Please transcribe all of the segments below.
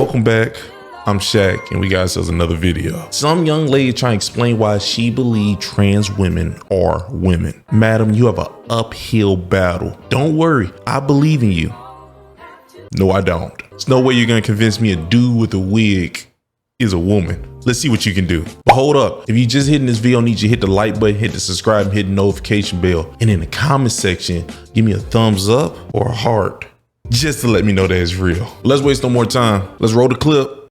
welcome back. I'm Shaq, and we got ourselves another video. Some young lady trying to explain why she believes trans women are women. Madam, you have an uphill battle. Don't worry, I believe in you. No, I don't. There's no way you're gonna convince me a dude with a wig is a woman. Let's see what you can do. But hold up, if you just hitting this video, I need you to hit the like button, hit the subscribe, and hit the notification bell. And in the comment section, give me a thumbs up or a heart, just to let me know that it's real. Let's waste no more time. Let's roll the clip.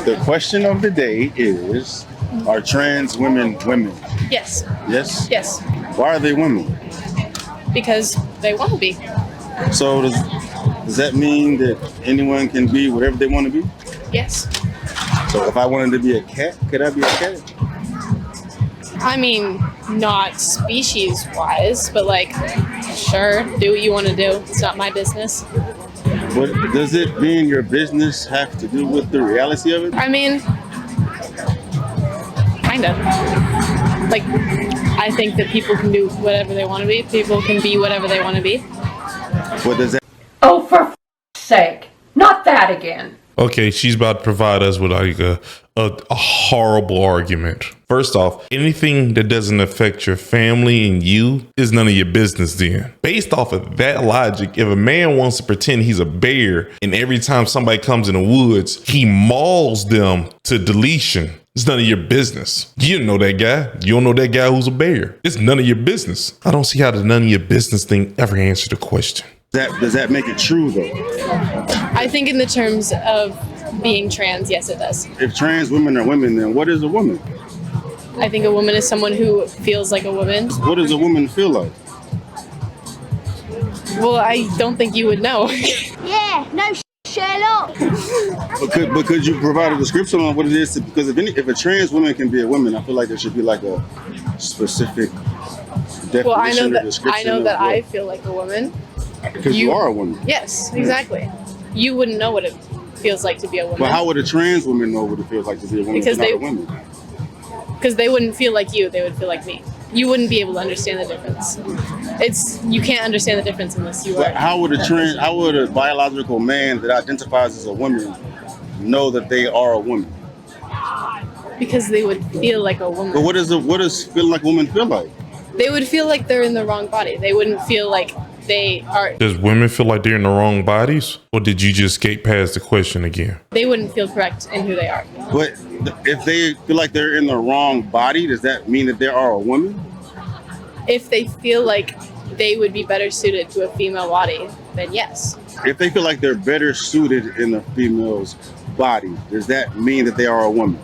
The question of the day is, are trans women women? Yes. Yes? Yes. Why are they women? Because they want to be. So does that mean that anyone can be whatever they want to be? Yes. So if I wanted to be a cat, could I be a cat? I mean, not species-wise, but like, sure, do what you want to do. It's not my business. But does it being your business have to do with the reality of it? I mean, kind of. Like, I think that people can do whatever they want to be. People can be whatever they want to be. What does that? Oh, for f***'s sake. Not that again. Okay, she's about to provide us with like a horrible argument. First off, anything that doesn't affect your family and you is none of your business then. Based off of that logic, if a man wants to pretend he's a bear and every time somebody comes in the woods, he mauls them to deletion, it's none of your business. You don't know that guy. You don't know that guy who's a bear. It's none of your business. I don't see how the none of your business thing ever answered the question. Does that make it true though? I think in the terms of being trans, yes, it does. If trans women are women, then what is a woman? I think a woman is someone who feels like a woman. What does a woman feel like? Well, I don't think you would know. Yeah, no Sherlock. But could you provide a description on what it is? Because if a trans woman can be a woman, I feel like there should be like a specific definition Well, I know or description. I know that I feel like a woman. Because you are a woman. Yes, exactly. You wouldn't know what it feels like to be a woman. But how would a trans woman know what it feels like to be a woman? Because not a woman? Because they wouldn't feel like you, they would feel like me. You wouldn't be able to understand the difference. You can't understand the difference unless you are. How would a biological man that identifies as a woman know that they are a woman? Because they would feel like a woman. But what does feeling like a woman feel like? They would feel like they're in the wrong body. They wouldn't feel like they are. Does women feel like they're in the wrong bodies? Or did you just skate past the question again? They wouldn't feel correct in who they are. But if they feel like they're in the wrong body, does that mean that they are a woman? If they feel like they would be better suited to a female body, then yes. If they feel like they're better suited in a female's body, does that mean that they are a woman?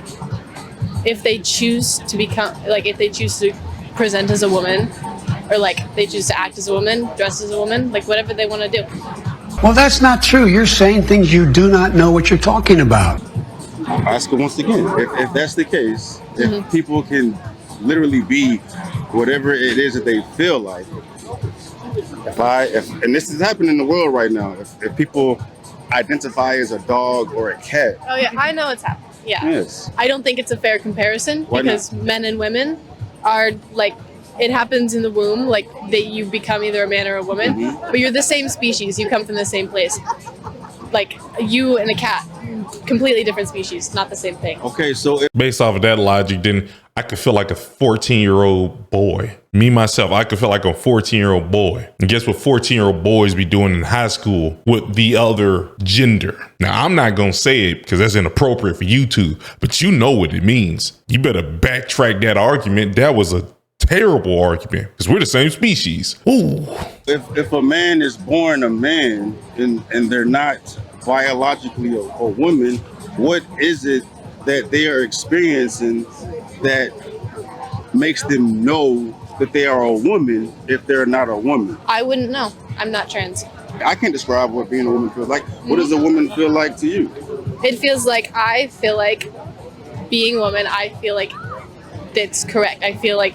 If they choose to become, like if they choose to present as a woman, or like they choose to act as a woman, dress as a woman, like whatever they want to do. Well, that's not true. You're saying things you do not know what you're talking about. I'll ask it once again. If that's the case, if people can literally be whatever it is that they feel like, and this is happening in the world right now, if people identify as a dog or a cat. Oh yeah, I know it's happening. Yeah. Yes. I don't think it's a fair comparison. Why because not? Men and women are like, it happens in the womb, like that you become either a man or a woman, but you're the same species, you come from the same place. Like you and a cat, completely different species, not the same thing. Okay, so Based off of that logic, then I could feel like a 14-year-old boy. Me, myself, I could feel like a 14-year-old boy. And guess what 14-year-old boys be doing in high school with the other gender? Now, I'm not going to say it because that's inappropriate for YouTube, but you know what it means. You better backtrack that argument. That was a terrible argument because we're the same species. Ooh. if a man is born a man and they're not biologically a woman, what is it that they are experiencing that makes them know that they are a woman if they're not a woman? I wouldn't know. I'm not trans. I can't describe what being a woman feels like. What does a woman feel like to you? It feels like, I feel like being a woman, I feel like that's correct. I feel like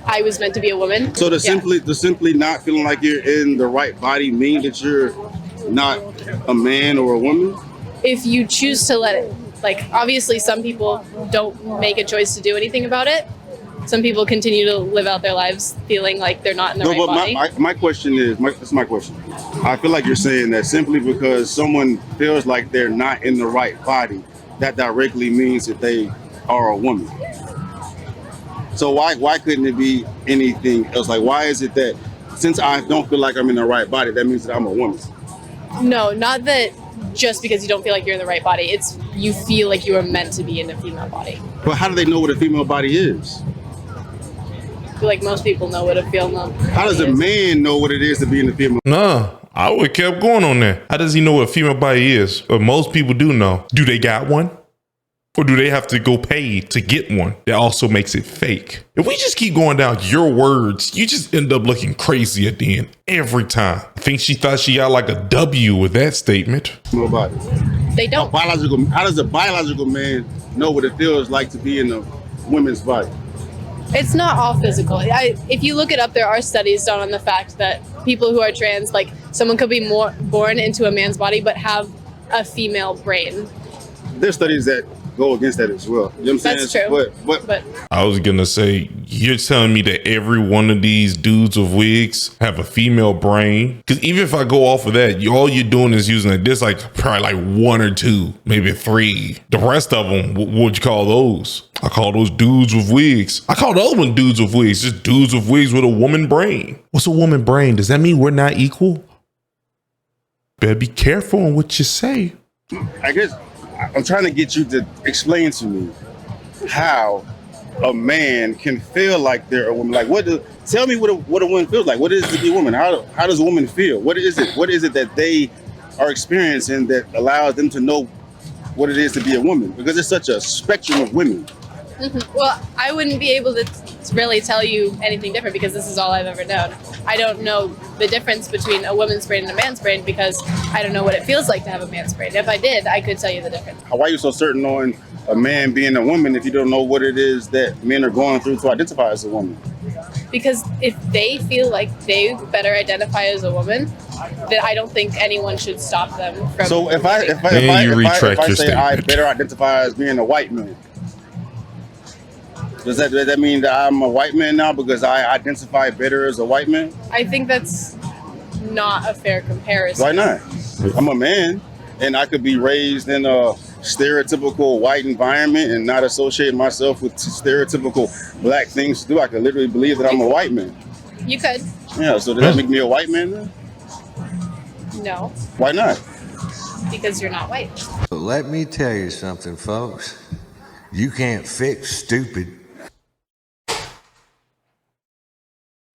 I was meant to be a woman. So to simply not feeling like you're in the right body mean that you're not a man or a woman? If you choose to let it, like obviously some people don't make a choice to do anything about it, some people continue to live out their lives feeling like they're not in the right body. My question is, this is my question. I feel like you're saying that simply because someone feels like they're not in the right body, that directly means that they are a woman. So why couldn't it be anything else? Like, why is it that since I don't feel like I'm in the right body, that means that I'm a woman? No, not that just because you don't feel like you're in the right body. It's you feel like you are meant to be in a female body. But how do they know what a female body is? I feel like most people know what a female body is. How does a man know what it is to be in a female? Nah, I would have kept going on that. How does he know what a female body is? But most people do know. Do they got one? Or do they have to go pay to get one? That also makes it fake. If we just keep going down your words, you just end up looking crazy at the end every time. I think she thought she got like a W with that statement. Female body. They don't. How does a biological man know what it feels like to be in a woman's body? It's not all physical. If you look it up, there are studies done on the fact that people who are trans, like someone could be born into a man's body but have a female brain. There's studies that go against that as well. You know what I'm saying? That's true. But I was gonna say, you're telling me that every one of these dudes with wigs have a female brain? Because even if I go off of that, all you're doing is using it. There's like probably like 1 or 2, maybe 3. The rest of them, what would you call those? I call those dudes with wigs. I call the other one dudes with wigs, just dudes with wigs with a woman brain. What's a woman brain? Does that mean we're not equal? Better be careful on what you say. I guess I'm trying to get you to explain to me how a man can feel like they're a woman. Like, tell me what a woman feels like. What is it to be a woman? How does a woman feel? What is it? What is it that they are experiencing that allows them to know what it is to be a woman? Because there's such a spectrum of women. Mm-hmm. Well, I wouldn't be able to really tell you anything different because this is all I've ever known. I don't know the difference between a woman's brain and a man's brain because I don't know what it feels like to have a man's brain. If I did, I could tell you the difference. Why are you so certain on a man being a woman if you don't know what it is that men are going through to identify as a woman? Because if they feel like they better identify as a woman, then I don't think anyone should stop them from. So if I say I better identify as being a white man, does that mean that I'm a white man now because I identify better as a white man? I think that's not a fair comparison. Why not? I'm a man, and I could be raised in a stereotypical white environment and not associate myself with stereotypical black things to do. I could literally believe that I'm a white man. You could. Yeah, so does that make me a white man then? No. Why not? Because you're not white. But let me tell you something, folks. You can't fix stupid.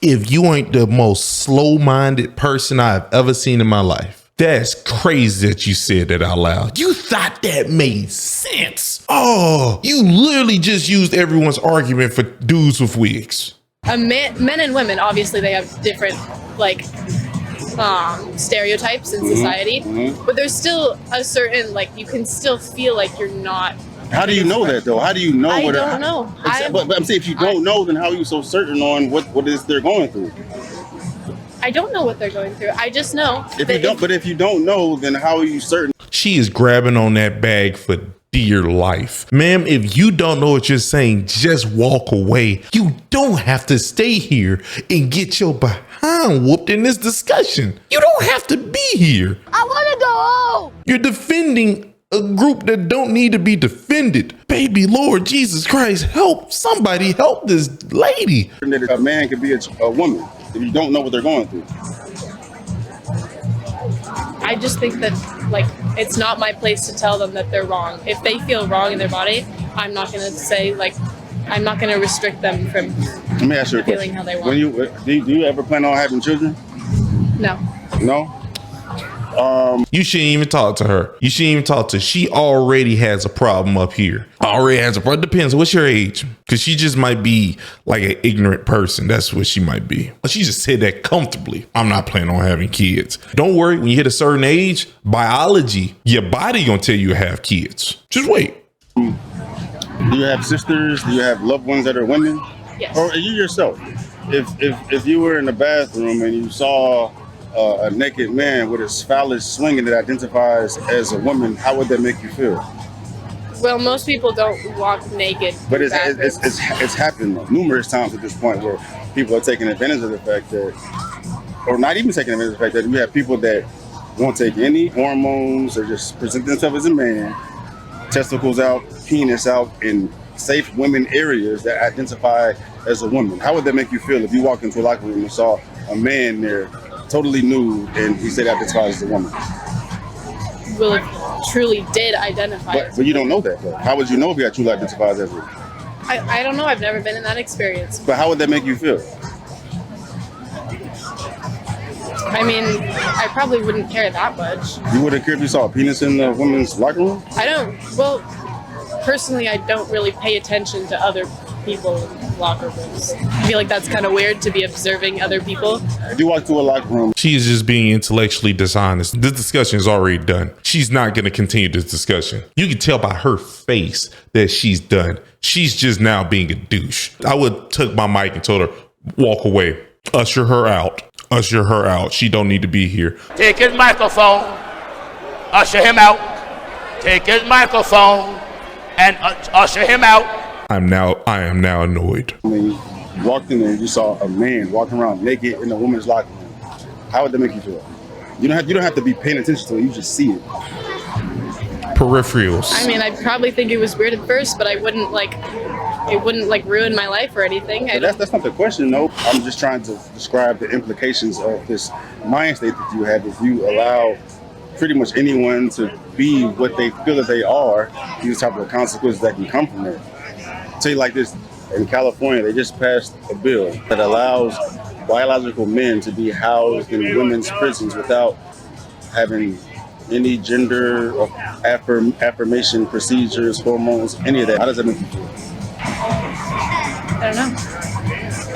If you ain't the most slow-minded person I've ever seen in my life, that's crazy that you said that out loud. You thought that made sense. Oh, you literally just used everyone's argument for dudes with wigs. Men and women, obviously, they have different, like, stereotypes in society. Mm-hmm. But there's still a certain, like, you can still feel like you're not. How do you know that, though? How do you know? I don't know. But I'm saying if you don't know, then how are you so certain on what it is they're going through? I don't know what they're going through. I just know. If you don't know, then how are you certain? She is grabbing on that bag for dear life. Ma'am, if you don't know what you're saying, just walk away. You don't have to stay here and get your behind whooped in this discussion. You don't have to be here. I want to go home. You're defending a group that don't need to be defended. Baby Lord Jesus Christ, help somebody, help this lady. A man could be a woman if you don't know what they're going through. I just think that, like, it's not my place to tell them that they're wrong. If they feel wrong in their body, I'm not going to say, like, I'm not going to restrict them from Let me ask you a feeling question. how they want. When do you ever plan on having children? No. No? You shouldn't even talk to her. You shouldn't even talk to her. She already has a problem up here. Already has a problem. Depends. What's your age? Because she just might be like an ignorant person. That's what she might be. But she just said that comfortably. I'm not planning on having kids. Don't worry. When you hit a certain age, biology, your body gonna tell you to have kids. Just wait. Do you have sisters? Do you have loved ones that are women? Yes. Or you yourself? If you were in the bathroom and you saw a naked man with his phallus swinging that identifies as a woman, how would that make you feel? Well, most people don't walk naked. But it's happened numerous times at this point where people are taking advantage of the fact that, or not even taking advantage of the fact that we have people that won't take any hormones or just present themselves as a man, testicles out, penis out in safe women areas that identify as a woman. How would that make you feel if you walked into a locker room and saw a man there totally nude and he said identifies as a woman? Well, if truly did identify But you don't know that though. How would you know if he truly identifies as a? I don't know. I've never been in that experience. But how would that make you feel? I mean, I probably wouldn't care that much. You wouldn't care if you saw a penis in the women's locker room? Well, personally, I don't really pay attention to other people in locker rooms. I feel like that's kind of weird to be observing other people. If you walk to a locker room. She is just being intellectually dishonest. This discussion is already done. She's not going to continue this discussion. You can tell by her face that she's done. She's just now being a douche. I would took my mic and told her, walk away, usher her out. Usher her out. She don't need to be here. Take his microphone, usher him out. Take his microphone and usher him out. I am now annoyed. When you walked in there and you saw a man walking around naked in a woman's locker room, how would that make you feel? You don't have to be paying attention to it. You just see it. Peripherals. I mean, I'd probably think it was weird at first, but it wouldn't ruin my life or anything. That's not the question, though. I'm just trying to describe the implications of this mind state that you have if you allow pretty much anyone to be what they feel that they are, these type of consequences that can come from that. I'll tell you like this, in California, they just passed a bill that allows biological men to be housed in women's prisons without having any gender or affirmation procedures, hormones, any of that. How does that make you feel? I don't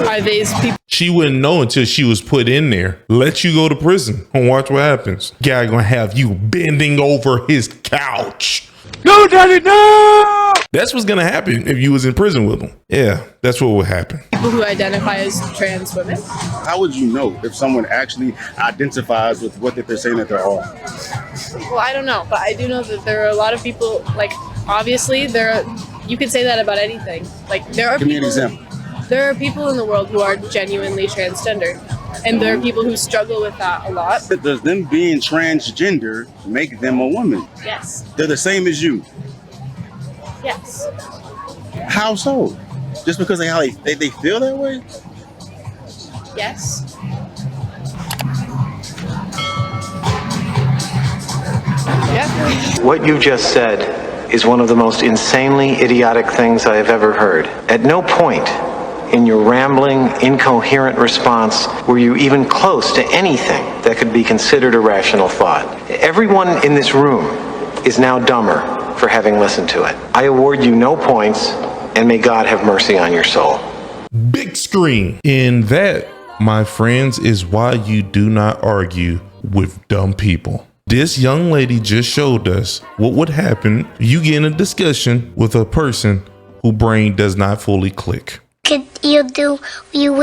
know. Are these people? She wouldn't know until she was put in there. Let you go to prison and watch what happens. Guy gonna have you bending over his couch. No, daddy, no! That's what's gonna happen if you was in prison with him. Yeah, that's what would happen. People who identify as trans women. How would you know if someone actually identifies with what they're saying that they are? Well, I don't know, but I do know that there are a lot of people, like, obviously, you could say that about anything. Like, Give me an example. There are people in the world who are genuinely transgender, and there are people who struggle with that a lot. But does them being transgender make them a woman? Yes. They're the same as you. Yes. How so? Just because they feel that way? Yes. Yeah. What you just said is one of the most insanely idiotic things I have ever heard. At no point in your rambling, incoherent response were you even close to anything that could be considered a rational thought. Everyone in this room is now dumber for having listened to it. I award you no points, and may God have mercy on your soul. Big screen. And that, my friends, is why you do not argue with dumb people. This young lady just showed us what would happen if you get in a discussion with a person whose brain does not fully click. Could you do you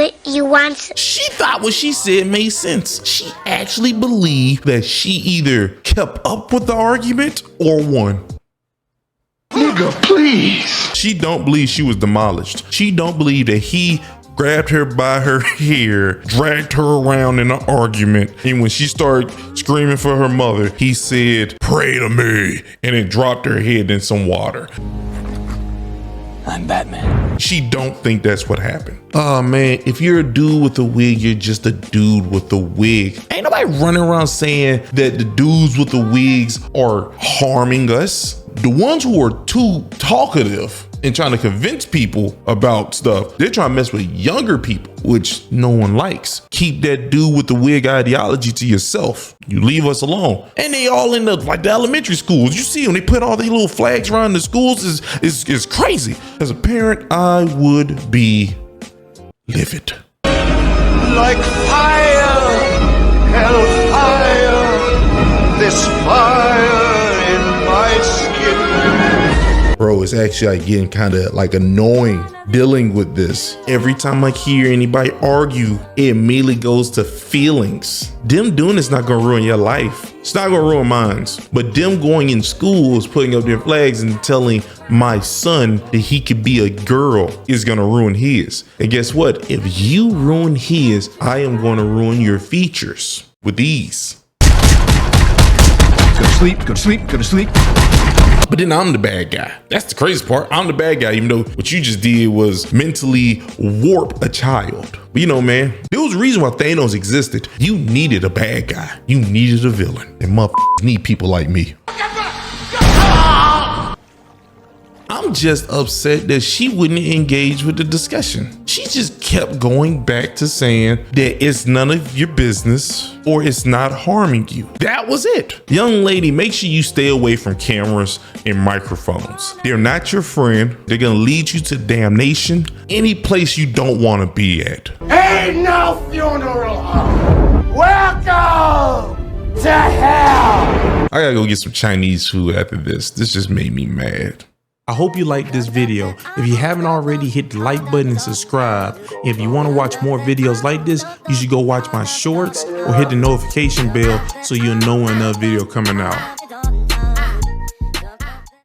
want? She thought what she said made sense. She actually believed that she either kept up with the argument or won. Nigga, please. She don't believe she was demolished. She don't believe that he grabbed her by her hair, dragged her around in an argument, and when she started screaming for her mother, he said, "Pray to me," and then dropped her head in some water. I'm Batman. She don't think that's what happened. Oh man, if you're a dude with a wig, you're just a dude with a wig. Ain't nobody running around saying that the dudes with the wigs are harming us. The ones who are too talkative and trying to convince people about stuff, they're trying to mess with younger people, which no one likes. Keep that dude with the wig ideology to yourself. You leave us alone. And they all in the elementary schools. You see them, they put all these little flags around the schools is crazy. As a parent, I would be livid. Like fire, hellfire, this fire in my skin. Bro, it's actually like getting kind of like annoying dealing with this. Every time I hear anybody argue, it immediately goes to feelings. Them doing it's not gonna ruin your life. It's not gonna ruin mine. But them going in schools, putting up their flags and telling my son that he could be a girl is gonna ruin his. And guess what? If you ruin his, I am gonna ruin your features with these. Go to sleep, go to sleep, go to sleep. But then I'm the bad guy. That's the crazy part. I'm the bad guy, even though what you just did was mentally warp a child. But you know, man, there was a reason why Thanos existed. You needed a bad guy. You needed a villain. And motherfuckers need people like me. I'm just upset that she wouldn't engage with the discussion. She just kept going back to saying that it's none of your business or it's not harming you. That was it. Young lady, make sure you stay away from cameras and microphones. They're not your friend. They're gonna lead you to damnation, any place you don't want to be at. Ain't no funeral home. Welcome to hell. I gotta go get some Chinese food after this. This just made me mad. I hope you liked this video. If you haven't already, hit the like button and subscribe. If you want to watch more videos like this, you should go watch my shorts or hit the notification bell so you'll know when another video coming out.